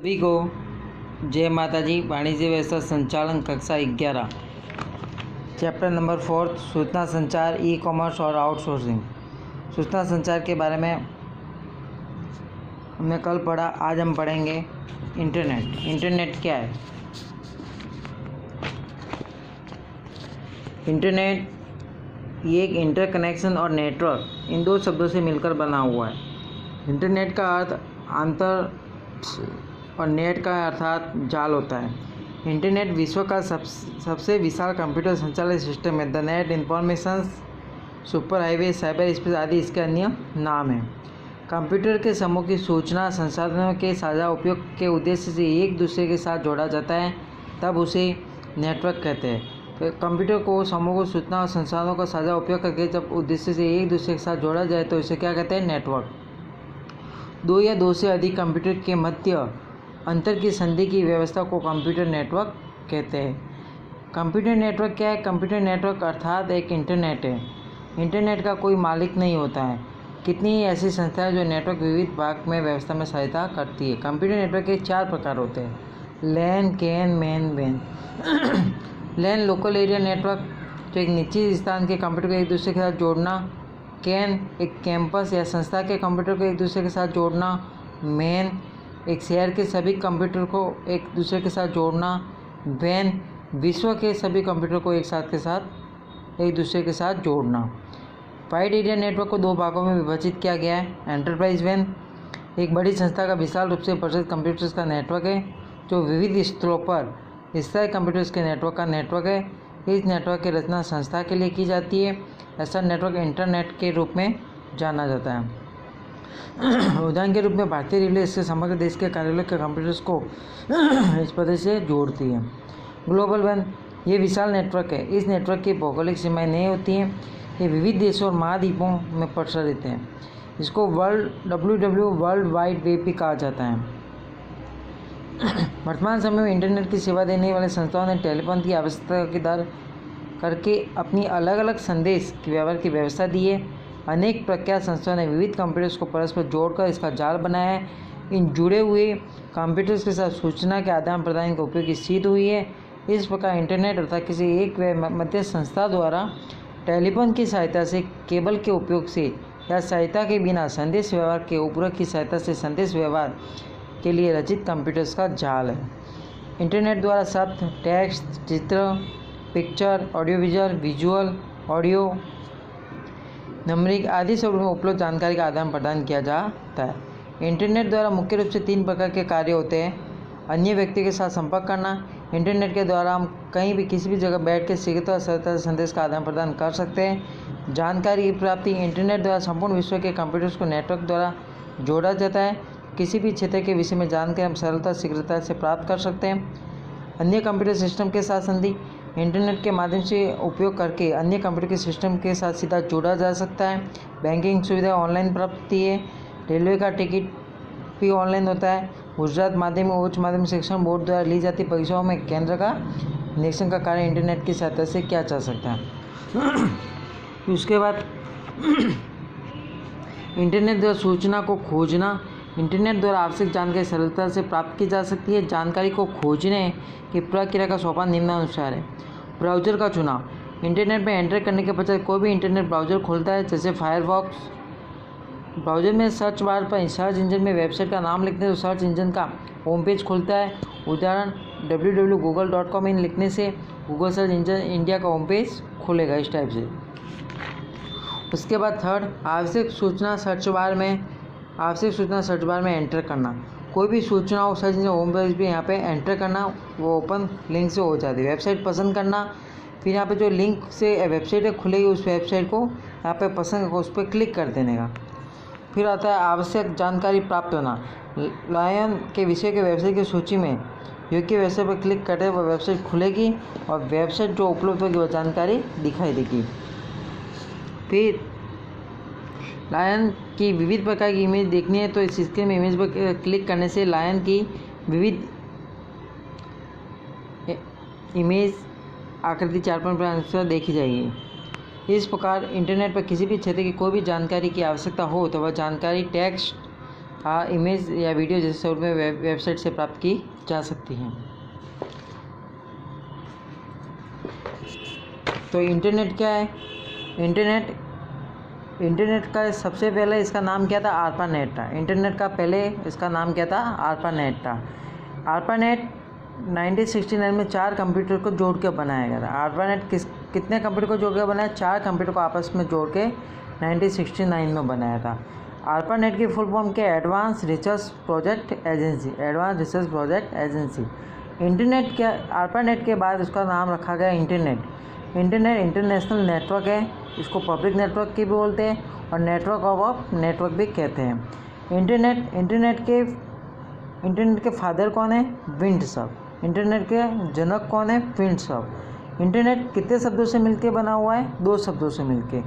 सभी को जय माता जी। वाणिज्य व्यवस्था संचालन कक्षा 11 चैप्टर नंबर 4 सूचना संचार, ई कॉमर्स और आउटसोर्सिंग। सूचना संचार के बारे में हमने कल पढ़ा, आज हम पढ़ेंगे इंटरनेट। इंटरनेट क्या है? इंटरनेट ये एक इंटरकनेक्शन और नेटवर्क, इन दो शब्दों से मिलकर बना हुआ है। इंटरनेट का अर्थ अंतर और नेट का अर्थात जाल होता है। इंटरनेट विश्व का सबसे विशाल कंप्यूटर संचालित सिस्टम है। The net, information, super highway, cyber space आदि इसके अन्य नाम हैं। कंप्यूटर के समूह की सूचना संसाधनों के साझा उपयोग के उद्देश्य से एक दूसरे के साथ जोड़ा जाता है, तब उसे नेटवर्क कहते हैं। तो कंप्यूटर को समूह को सूचना और संसाधनों का साझा उपयोग करके जब उद्देश्य से एक दूसरे के साथ जोड़ा जाए तो इसे क्या कहते हैं? नेटवर्क। दो या दो से अधिक कंप्यूटर के मध्य अंतर की संधि की व्यवस्था को कंप्यूटर नेटवर्क कहते हैं। कंप्यूटर नेटवर्क क्या है? कंप्यूटर नेटवर्क अर्थात एक इंटरनेट है। इंटरनेट का कोई मालिक नहीं होता है। कितनी ही ऐसी संस्थाएं जो नेटवर्क विविध भाग में व्यवस्था में सहायता करती है। कंप्यूटर नेटवर्क के 4 प्रकार होते हैं: लैन, कैन, मैन, वैन। लैन लोकल एरिया नेटवर्क, जो एक निश्चित स्थान के कंप्यूटर को एक दूसरे के साथ जोड़ना। कैन एक कैंपस या संस्था के कंप्यूटर को एक दूसरे के साथ जोड़ना। मैन एक शहर के सभी कंप्यूटर को एक दूसरे के साथ जोड़ना। वैन विश्व के सभी कंप्यूटर को एक दूसरे के साथ जोड़ना। वाइड एरिया नेटवर्क को 2 भागों में विभाजित किया गया है। एंटरप्राइज वैन एक बड़ी संस्था का विशाल रूप से प्रचलित कंप्यूटर्स का नेटवर्क है, जो विविध स्तरों पर स्थायी कंप्यूटर्स के नेटवर्क का नेटवर्क है। इस नेटवर्क की रचना संस्था के लिए की जाती है। ऐसा नेटवर्क इंटरनेट के रूप में जाना जाता है। उदाहरण के रूप में भारतीय रेलवे इससे समग्र देश के कार्यालय के कंप्यूटर्स को इस पद्धति से जोड़ती है। ग्लोबल वन ये विशाल नेटवर्क है। इस नेटवर्क की भौगोलिक सीमाएं नहीं होती हैं। ये विविध देशों और महाद्वीपों में प्रसारित हैं। इसको वर्ल्ड वाइड वेब भी कहा जाता है। वर्तमान समय में इंटरनेट की सेवा देने वाले संस्थाओं ने टेलीफोन की आवश्यकता की दर करके अपनी अलग अलग संदेश के व्यवहार की व्यवस्था दी है। अनेक प्रख्यात संस्थाओं ने विविध कंप्यूटर्स को परस्पर जोड़कर इसका जाल बनाया है। इन जुड़े हुए कंप्यूटर्स के साथ सूचना के आदान प्रदान का उपयोग सिद्ध हुई है। इस प्रकार इंटरनेट अर्थात किसी एक मध्य संस्था द्वारा टेलीफोन की सहायता से, केबल के उपयोग से या सहायता के बिना संदेश व्यवहार के उपग्रह की सहायता से संदेश व्यवहार के लिए रचित कंप्यूटर्स का जाल है। इंटरनेट द्वारा शब्द, टेक्स्ट, चित्र, picture, audio visual, audio, numbering आदि शब्दों में उपलब्ध जानकारी का आदान प्रदान किया जाता है। इंटरनेट द्वारा मुख्य रूप से 3 प्रकार के कार्य होते हैं। अन्य व्यक्ति के साथ संपर्क करना। इंटरनेट के द्वारा हम कहीं भी किसी भी जगह बैठ के शीघ्रता और सरलता से संदेश का आदान प्रदान कर सकते हैं। जानकारी की प्राप्ति। इंटरनेट द्वारा संपूर्ण विश्व के कंप्यूटर्स को नेटवर्क द्वारा जोड़ा जाता है। किसी भी क्षेत्र के विषय में जानकारी हम सरलता शीघ्रता से प्राप्त कर सकते हैं। अन्य कंप्यूटर सिस्टम के साथ संधि। इंटरनेट के माध्यम से उपयोग करके अन्य कंप्यूटर के सिस्टम के साथ सीधा जोड़ा जा सकता है। बैंकिंग सुविधा ऑनलाइन प्राप्त होती है। रेलवे का टिकट भी ऑनलाइन होता है। गुजरात माध्यमिक और उच्च माध्यमिक शिक्षा बोर्ड द्वारा ली जाती परीक्षाओं में केंद्र का निरीक्षण का कार्य इंटरनेट की सहायता से किया जा सकता है। उसके बाद इंटरनेट द्वारा सूचना को खोजना। इंटरनेट द्वारा आवश्यक जानकारी सरलता से प्राप्त की जा सकती है। जानकारी को खोजने की प्रक्रिया का सोपान निम्नानुसार है। ब्राउज़र का चुनाव। इंटरनेट में एंटर करने के पश्चात कोई भी इंटरनेट ब्राउज़र खोलता है, जैसे फायरफॉक्स। ब्राउज़र में सर्च बार पर सर्च इंजन में वेबसाइट का नाम लिखने से सर्च इंजन का होम पेज खुलता है। उदाहरण www.google.com इन लिखने से गूगल सर्च इंजन इंडिया का होम पेज खुलेगा इस टाइप से। उसके बाद थर्ड, आवश्यक सूचना सर्च बार में एंटर करना। कोई भी सूचना हो सर्च इंजन होम पेज भी यहाँ पे एंटर करना, वो ओपन लिंक से हो जाती है। वेबसाइट पसंद करना, फिर यहाँ पे जो लिंक से वेबसाइट खुलेगी उस वेबसाइट को यहाँ पे पसंद करके उस पर क्लिक कर देने का। फिर आता है आवश्यक जानकारी प्राप्त होना। लायन के विषय के वेबसाइट की सूची में योग्य वेबसाइट पर क्लिक करते वह वेबसाइट खुलेगी और वेबसाइट जो उपलब्ध होगी वह जानकारी दिखाई देगी। फिर लायन की विविध प्रकार की इमेज देखनी है तो इस स्क्रीन में इमेज पर क्लिक करने से लायन की विविध इमेज आकृति 4 पर देखी जाएगी। इस प्रकार इंटरनेट पर किसी भी क्षेत्र की कोई भी जानकारी की आवश्यकता हो तो वह जानकारी टेक्स्ट, इमेज या वीडियो जैसे स्वरूप में वेबसाइट से प्राप्त की जा सकती हैं। तो इंटरनेट क्या है? इंटरनेट का सबसे पहले इसका नाम क्या था? आर्पानेट था। इंटरनेट का पहले इसका नाम क्या था? आर्पानेट था। आर्पानेट 1969 में 4 कंप्यूटर को जोड़ के बनाया गया था। आर्पानेट कितने कंप्यूटर को जोड़ के बनाया? 4 कंप्यूटर को आपस में जोड़ के 1969 में बनाया था। आर्पानेट की फुल फॉर्म क्या? Advance research project agency. Internet क्या? आर्पानेट के बाद उसका नाम रखा गया इंटरनेट। इंटरनेट इंटरनेशनल नेटवर्क है, इसको पब्लिक नेटवर्क की भी बोलते हैं और नेटवर्क ऑफ नेटवर्क भी कहते हैं। इंटरनेट के फादर कौन है? विंडसर्फ। इंटरनेट के जनक कौन है? विंडसर्फ। इंटरनेट कितने शब्दों से मिलकर बना हुआ है? 2 शब्दों से मिलके,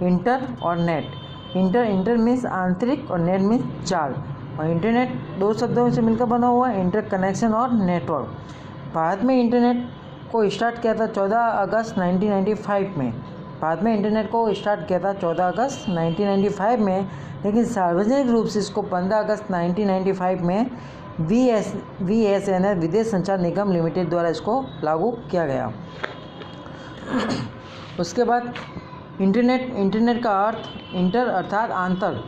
इंटर और नेट। इंटर मीन्स आंतरिक और नेट मीन्स जाल, और इंटरनेट 2 शब्दों से मिलकर बना हुआ है, इंटर कनेक्शन और नेटवर्क। भारत में इंटरनेट को स्टार्ट किया था 14 अगस्त 1995 में। भारत में इंटरनेट को स्टार्ट किया था 14 अगस्त 1995 में, लेकिन सार्वजनिक रूप से इसको 15 अगस्त 1995 में VSNL विदेश संचार निगम लिमिटेड द्वारा इसको लागू किया गया। उसके बाद इंटरनेट का अर्थ इंटर अर्थात आंतर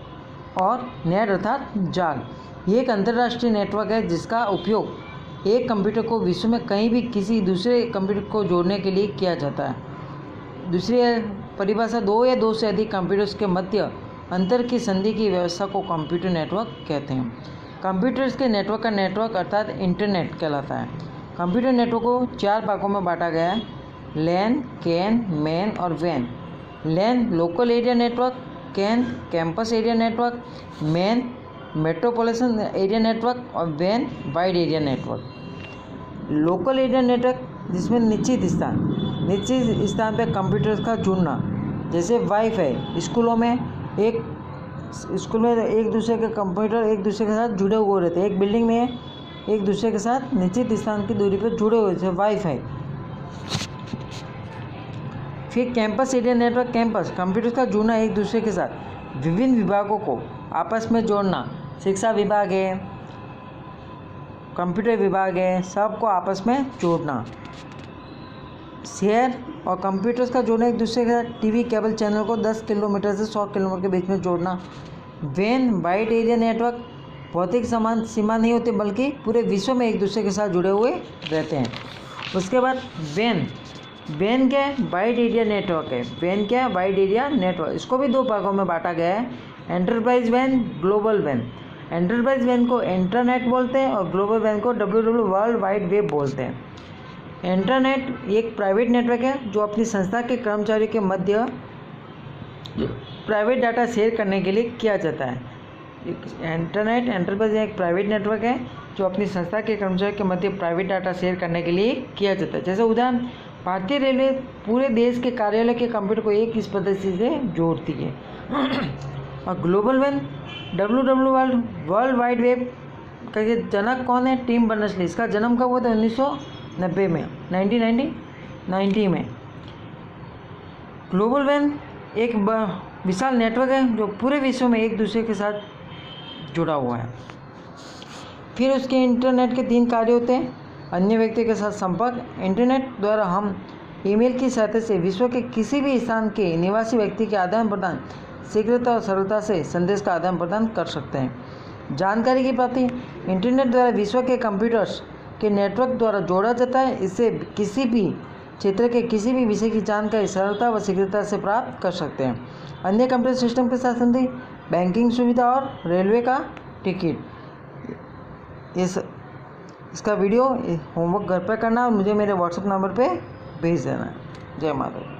और नेट अर्थात जाल। ये एक अंतर्राष्ट्रीय नेटवर्क है जिसका उपयोग एक कंप्यूटर को विश्व में कहीं भी किसी दूसरे कंप्यूटर को जोड़ने के लिए किया जाता है। दूसरी परिभाषा 2 या 2 से अधिक कंप्यूटर्स के मध्य अंतर की संधि की व्यवस्था को कंप्यूटर नेटवर्क कहते हैं। कंप्यूटर्स के नेटवर्क का नेटवर्क अर्थात इंटरनेट कहलाता है। कंप्यूटर नेटवर्क को 4 भागों में बांटा गया है: लैन, कैन, मैन और वैन। LAN local area network, CAN campus area network, MAN metropolitan area network और वैन wide area network. Local area network जिसमें निश्चित स्थान पर कंप्यूटर्स का जुड़ना, जैसे वाईफाई। स्कूल में एक दूसरे के कंप्यूटर एक दूसरे के साथ जुड़े हुए रहते हैं। एक बिल्डिंग में एक दूसरे के साथ निश्चित स्थान की दूरी पर जुड़े हुए थे, वाईफाई। फिर campus area network, campus computers का जुड़ना एक दूसरे के साथ, विभिन्न विभागों को आपस में जोड़ना, शिक्षा विभाग है, कंप्यूटर विभाग है, सबको आपस में जोड़ना। शहर और कंप्यूटर्स का जोड़ना एक दूसरे के साथ, टीवी केबल चैनल को 10 किलोमीटर से 100 किलोमीटर के बीच में जोड़ना। वैन वाइड एरिया नेटवर्क, भौतिक सीमा नहीं होती बल्कि पूरे विश्व में एक दूसरे के साथ जुड़े हुए रहते हैं। उसके बाद वैन क्या है? वाइड एरिया नेटवर्क है। वैन क्या है? Wide area network. इसको भी 2 भागों में बांटा गया है: enterprise van, global van. Enterprise van को इंटरनेट बोलते हैं और ग्लोबल वैन को WWW वर्ल्ड वाइड वेब बोलते हैं। इंटरनेट एक प्राइवेट नेटवर्क है जो अपनी संस्था के कर्मचारियों के मध्य प्राइवेट डाटा शेयर करने के लिए किया जाता है। एंटरप्राइज एक प्राइवेट नेटवर्क है जो अपनी संस्था के कर्मचारियों के मध्य प्राइवेट डाटा शेयर करने के लिए किया जाता है। जैसे उदाहरण, भारतीय रेलवे पूरे देश के कार्यालय के कंप्यूटर को एक इस पद्धति से जोड़ती है। और ग्लोबल वैन WWW वर्ल्ड वाइड वेब का जनक कौन है? Tim Berners Lee. इसका जन्म कब हुआ था? 1990 में, 1990 में। ग्लोबल वैन एक विशाल नेटवर्क है जो पूरे विश्व में एक दूसरे के साथ जुड़ा हुआ है। फिर उसके इंटरनेट के 3 कार्य होते हैं: अन्य व्यक्ति के साथ संपर्क। इंटरनेट द्वारा हम ईमेल की सहायता से विश्व के किसी भी स्थान के निवासी व्यक्ति के आदान प्रदान शीघ्रता और सरलता से संदेश का आदान प्रदान कर सकते हैं। जानकारी की प्राप्ति, इंटरनेट द्वारा विश्व के कंप्यूटर्स के नेटवर्क द्वारा जोड़ा जाता है। इससे किसी भी क्षेत्र के किसी भी विषय की जानकारी सरलता व शीघ्रता से प्राप्त कर सकते हैं। अन्य कंप्यूटर सिस्टम के साथ संधि, बैंकिंग सुविधा और रेलवे का टिकट। इसका वीडियो होमवर्क घर पर करना और मुझे मेरे व्हाट्सएप नंबर पे भेज देना। जय माता दी।